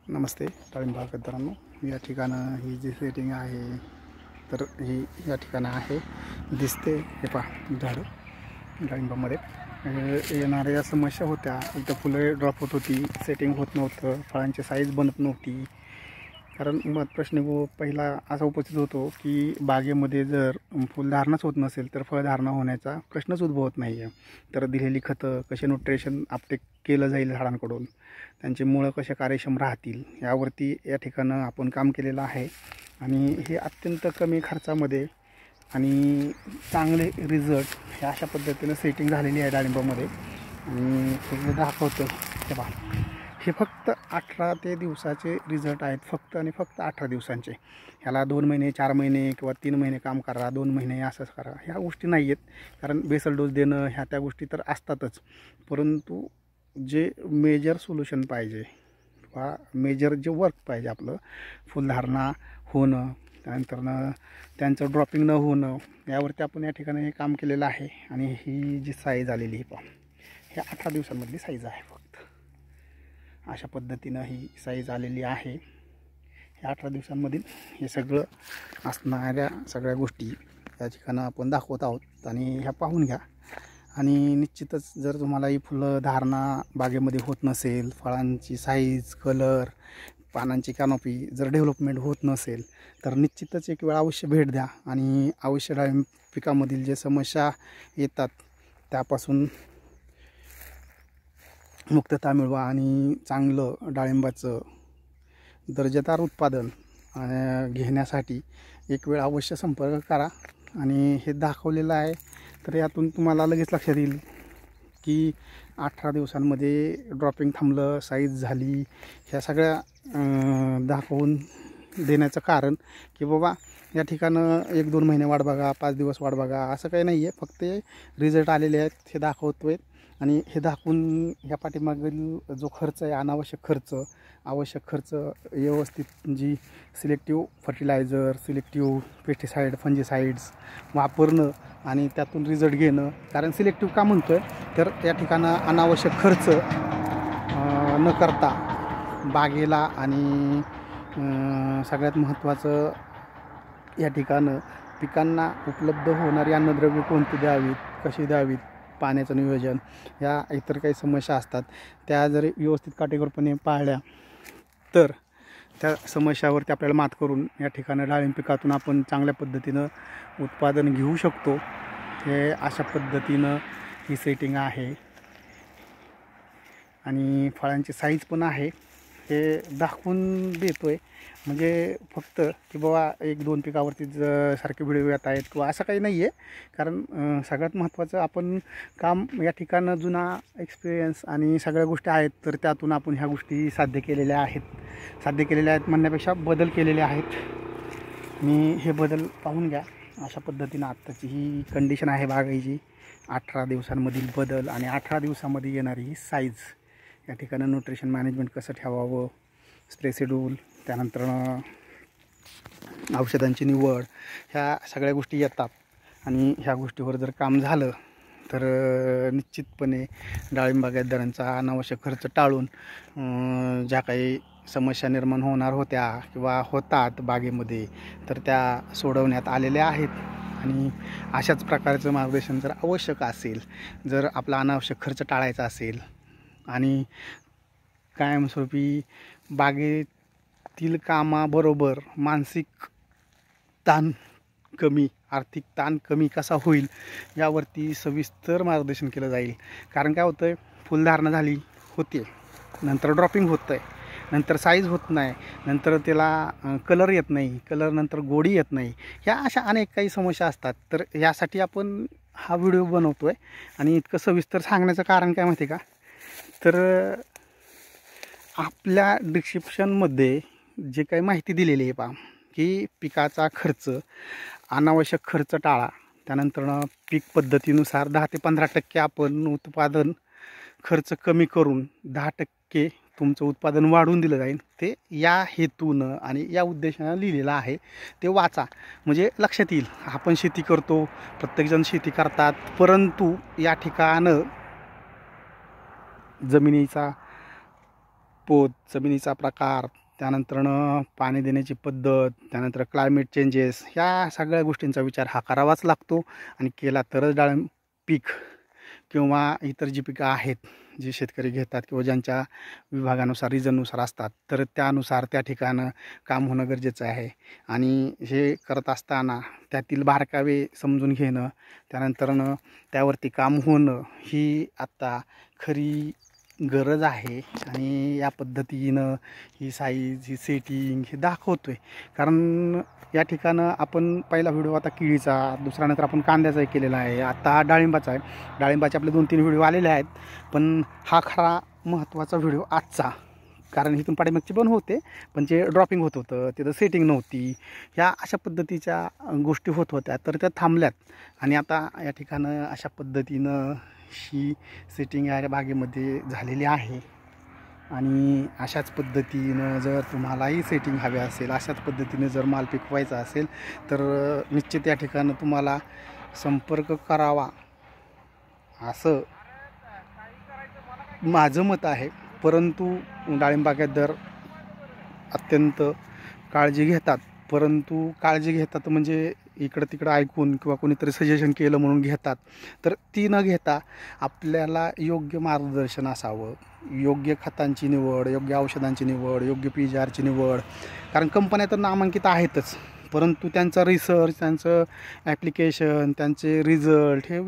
नमस्ते डाळिंब बागायतदारांनो, या ठिकाणं ही जी सेटिंग आहे तर ही या ठिकाणं आहे दिसते. हे पहा झाडं डाळिंबामध्ये येणाऱ्या समस्या होत्या. इथं फुलं ड्रॉप होत होती, सेटिंग होत नव्हतं, फळांची साईज बनत नव्हती. कारण मग प्रश्न पहिला असा उपस्थित होतो की बागेमध्ये जर फुलधारणच होत नसेल तर फळधारणा होण्याचा प्रश्नच उद्भवत नाही आहे. तर दिलेली खतं कसे न्यूट्रिशन अपटेक केलं जाईल झाडांकडून, त्यांची मुळं कशा कार्यक्षम राहतील यावरती या ठिकाणं आपण काम केलेलं आहे. आणि हे अत्यंत कमी खर्चामध्ये आणि चांगले रिझल्ट ह्या अशा पद्धतीनं सेटिंग झालेली आहे डाळिंबामध्ये. आणि हे दाखवतं हे पहा, हे फक्त 18 ते दिवसाचे रिझल्ट आहेत, फक्त आणि फक्त 18 दिवसांचे. ह्याला 2 महिने 4 महिने किंवा 3 महिने काम करा, 2 महिने असंच करा, ह्या गोष्टी नाही आहेत. कारण बेसल डोस देणं ह्या त्या गोष्टी तर असतातच, परंतु जे मेजर सोल्युशन पाहिजे किंवा मेजर जे वर्क पाहिजे आपलं फुलधारणा होणं, त्यानंतरनं त्यांचं ड्रॉपिंग न होणं, यावरती आपण या ठिकाणी हे काम केलेलं आहे. आणि ही जी साईज आलेली आहे पहा, हे 18 दिवसांमधली साईज आहे. फक्त अशा पद्धतीनं ही साईज आलेली आहे. ह्या 18 दिवसांमधील हे सगळं असणाऱ्या सगळ्या गोष्टी या ठिकाणं आपण दाखवत आहोत आणि ह्या पाहून घ्या. आणि निश्चितच जर तुम्हाला ही फुलं धारणा बागेमध्ये होत नसेल, फळांची साईज, कलर, पानांची कॅनॉपी जर डेव्हलपमेंट होत नसेल तर निश्चितच एक वेळ अवश्य भेट द्या आणि अवश्य डाळिंब पिकामधील जे समस्या येतात त्यापासून मुक्तता मिळवा आणि चांगलं डाळिंबाचं दर्जेदार उत्पादन घेण्यासाठी एक वेळ अवश्य संपर्क करा. आणि हे दाखवलेलं आहे तर यातून तुम्हाला लगेच लक्षात येईल की 18 दिवसांमध्ये ड्रॉपिंग थांबलं, साईज झाली. ह्या सगळ्या दाखवून देण्याचं कारण की बाबा या ठिकाणं 1-2 महिने वाट बघा, 5 दिवस वाट बघा, असं काही नाही आहे. फक्त रिझल्ट आलेले आहेत हे दाखवतो आहे. आणि हे दाखवून ह्या पाठीमागील जो खर्च आहे, अनावश्यक खर्च, आवश्यक खर्च, व्यवस्थित जी सिलेक्टिव्ह फर्टिलायझर, सिलेक्टिव्ह पेस्टिसाईड, फंजिसाईड्स वापरणं आणि त्यातून रिझल्ट घेणं. कारण सिलेक्टिव्ह का म्हणतो आहे तर या ठिकाणं अनावश्यक खर्च न करता बागेला आणि सगळ्यात महत्त्वाचं या ठिकाणं पिकांना उपलब्ध होणारी अन्नद्रव्ये कोणती द्यावीत, कशी द्यावीत, पाण्याचं नियोजन, ह्या इतर काही समस्या असतात त्या जर व्यवस्थित काटेकोरपणे पाळल्या तर त्या समस्यावरती आपल्याला मात करून या ठिकाणी डाळिंब पिकातून आपण चांगल्या पद्धतीनं उत्पादन घेऊ शकतो. हे अशा पद्धतीनं ही सेटिंग आहे. आणि फळांची साईज पण आहे हे दाखवून देतो आहे. म्हणजे फक्त की बाबा 1-2 पिकावरती सारखे व्हिडिओ येत आहेत किंवा असं काही नाही आहे. कारण सगळ्यात महत्त्वाचं आपण काम या ठिकाणं जुना एक्सपिरियन्स आणि सगळ्या गोष्टी आहेत तर त्यातून आपण ह्या गोष्टी साध्य केलेल्या आहेत म्हणण्यापेक्षा बदल केलेले आहेत. मी हे बदल पाहून घ्या. अशा पद्धतीनं आत्ताची ही कंडिशन आहे बागायची, 18 दिवसांमधील बदल आणि 18 दिवसामध्ये येणारी ही साईज. या ठिकाणी न्यूट्रिशन मॅनेजमेंट कसं ठेवावं, स्प्रे शेड्यूल, त्यानंतर औषधांची निवड, ह्या सगळ्या गोष्टी येतात. आणि ह्या गोष्टीवर जर काम झालं तर निश्चितपणे डाळिंब बागायतदारांचा अनावश्यक खर्च टाळून ज्या काही समस्या निर्माण होणार होत्या किंवा होतात बागेमध्ये तर त्या सोडवण्यात आलेल्या आहेत. आणि अशाच प्रकारचं मार्गदर्शन जर आवश्यक असेल, जर आपला अनावश्यक खर्च टाळायचा असेल आणि कायमस्वरूपी बागेतील कामाबरोबर मानसिक ताण कमी, आर्थिक ताण कमी कसा होईल यावरती सविस्तर मार्गदर्शन केलं जाईल. कारण काय होतं आहे, फुलधारणा झाली होते, नंतर ड्रॉपिंग होतं आहे, नंतर साईज होत नाही, नंतर त्याला कलर येत नाही, कलर नंतर गोडी येत नाही, ह्या अशा अनेक काही समस्या असतात. तर यासाठी आपण हा व्हिडिओ बनवतो आहे. आणि इतकं सविस्तर सांगण्याचं कारण काय माहिती आहे का, तर आपल्या डिस्क्रिप्शनमध्ये जे काही माहिती दिलेली आहे पहा की पिकाचा खर्च, अनावश्यक खर्च टाळा, त्यानंतर पीक पद्धतीनुसार 10 ते 15% आपण उत्पादन खर्च कमी करून 10% तुमचं उत्पादन वाढवून दिलं जाईल. ते या हेतूनं आणि या उद्देशानं लिहिलेलं आहे. ते वाचा म्हणजे लक्षात येईल. आपण शेती करतो, प्रत्येकजण शेती करतात, परंतु या ठिकाणं जमिनीचा पोत, जमिनीचा प्रकार, त्यानंतरनं पाणी देण्याची पद्धत, त्यानंतर क्लायमेट चेंजेस, ह्या सगळ्या गोष्टींचा विचार हा करावाच लागतो. आणि केला तरच डाळिंब पीक किंवा इतर जी पिकं आहेत जे शेतकरी घेतात किंवा ज्यांच्या विभागानुसार रिजननुसार असतात, तर त्यानुसार त्या ठिकाणं काम होणं गरजेचं आहे. आणि हे करत असताना त्यातील बारकावे समजून घेणं, त्यानंतरनं त्यावरती काम होणं ही आत्ता खरी गरज आहे. आणि या पद्धतीनं ही साईज, ही सेटिंग हे दाखवतो आहे. कारण या ठिकाणं आपण पहिला व्हिडिओ आता केळीचा, दुसरा नंतर आपण कांद्याचाही केलेला आहे, आता हा डाळिंबाचा आहे. डाळिंबाचे आपले 2-3 व्हिडिओ आलेले आहेत, पण हा खरा महत्त्वाचा व्हिडिओ आजचा. कारण इथून पाठीमागचे पण होते, पण जे ड्रॉपिंग होत होतं तिथं सेटिंग नव्हती, ह्या अशा पद्धतीच्या गोष्टी होत होत्या, तर त्या थांबल्यात. आणि आता या ठिकाणं अशा पद्धतीनं ही सेटिंग या बागेमध्ये झालेली आहे. आणि अशाच पद्धतीनं जर तुम्हालाही सेटिंग हवे असेल, अशाच पद्धतीने जर माल पिकवायचा असेल, तर निश्चित या ठिकाणं तुम्हाला संपर्क करावा असं माझं मत आहे. परंतु डाळिंबागेत दर अत्यंत काळजी घेतात, परंतु काळजी घेतात म्हणजे इकडं तिकडं ऐकून किंवा कोणीतरी सजेशन केलं म्हणून घेतात, तर ती न घेता आपल्याला योग्य मार्गदर्शन असावं, योग्य खतांची निवड, योग्य औषधांची निवड, योग्य PGRची निवड. कारण कंपन्या तर नामांकित आहेतच, परंतु त्यांचा रिसर्च, त्यांचं ॲप्लिकेशन, त्यांचे रिझल्ट हे